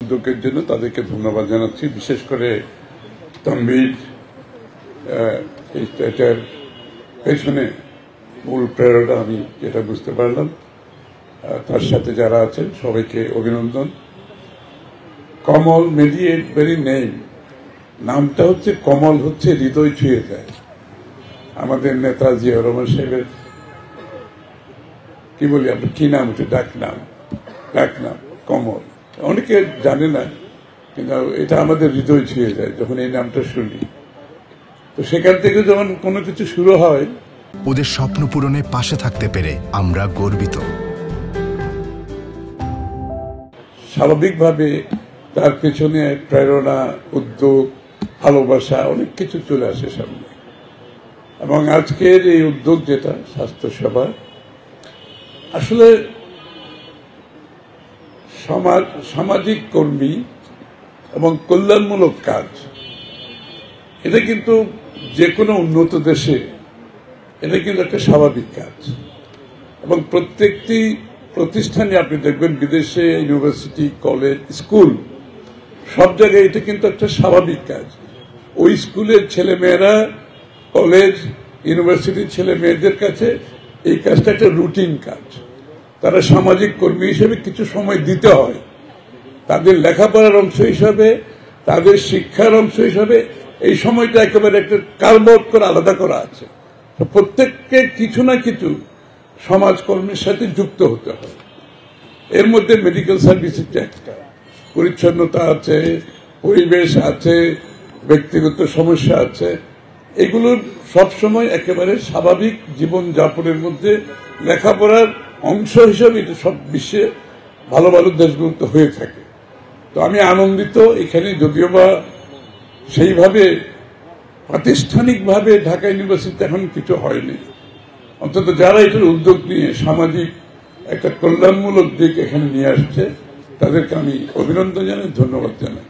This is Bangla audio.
উদ্যোগের জন্য তাদেরকে ধন্যবাদ জানাচ্ছি। বিশেষ করে তানভীর এটার পেছনে মূল প্রেরণা আমি যেটা বুঝতে পারলাম। তার সাথে যারা আছেন সবাইকে অভিনন্দন। কমল মেডিয়েট ভেরি নেম, নামটা হচ্ছে কমল, হচ্ছে হৃদয় ছুঁয়ে যায়। আমাদের নেতা জিয়া রহমান সাহেবের কি বলি আমরা, কি নাম হচ্ছে, ডাক নাম কমল। অনেকে জানে না, কিন্তু এটা আমাদের হৃদয় ছুঁয়ে যায় যখন এই নামটা শুনি। তো সেখান থেকে যখন কোনো কিছু শুরু হয়, ওদের স্বপ্ন পূরণে পাশে থাকতে পেরে আমরা গর্বিত। স্বাভাবিকভাবে তার পেছনে প্রেরণা, উদ্যোগ, ভালোবাসা অনেক কিছু চলে আসে সামনে। এবং আজকের এই উদ্যোগ যেটা স্বাস্থ্যসেবা, আসলে সামাজিক কর্মী এবং কল্যাণমূলক কাজ, এটা কিন্তু যে কোনো উন্নত দেশে এটা কিন্তু একটা স্বাভাবিক কাজ। এবং প্রত্যেকটি প্রতিষ্ঠানে আপনি দেখবেন, বিদেশে ইউনিভার্সিটি, কলেজ, স্কুল, সব জায়গায় এটা কিন্তু একটা স্বাভাবিক কাজ। ওই স্কুলের ছেলেমেয়েরা, কলেজ, ইউনিভার্সিটির ছেলে মেয়েদের কাছে এই কাজটা একটা রুটিন কাজ। তারা সামাজিক কর্মী হিসেবে কিছু সময় দিতে হয়, তাদের লেখাপড়ার অংশ হিসাবে, তাদের শিক্ষার অংশ হিসাবে এই সময়টা একেবারে একটা কার্ভ আউট করে আলাদা করা আছে। তো প্রত্যেককে কিছু না কিছু সমাজকর্মের সাথে যুক্ত হতে হয়। এর মধ্যে মেডিকেল সার্ভিসের একটা পরিচ্ছন্নতা আছে, পরিবেশ আছে, ব্যক্তিগত সমস্যা আছে। এগুলোর সবসময় একেবারে স্বাভাবিক জীবন যাপনের মধ্যে লেখাপড়ার অংশ হিসেবে এটা সব বিশ্বে ভালো ভালো দেশগুলোতে হয়ে থাকে। তো আমি আনন্দিত, এখানে যদিও বা সেইভাবে প্রাতিষ্ঠানিকভাবে ঢাকা ইউনিভার্সিটিতে এখন কিছু হয়নি, অন্তত যারা এটার উদ্যোগ নিয়ে সামাজিক একটা কল্যাণমূলক দিক এখানে নিয়ে আসছে তাদেরকে আমি অভিনন্দন জানাই, ধন্যবাদ জানাই।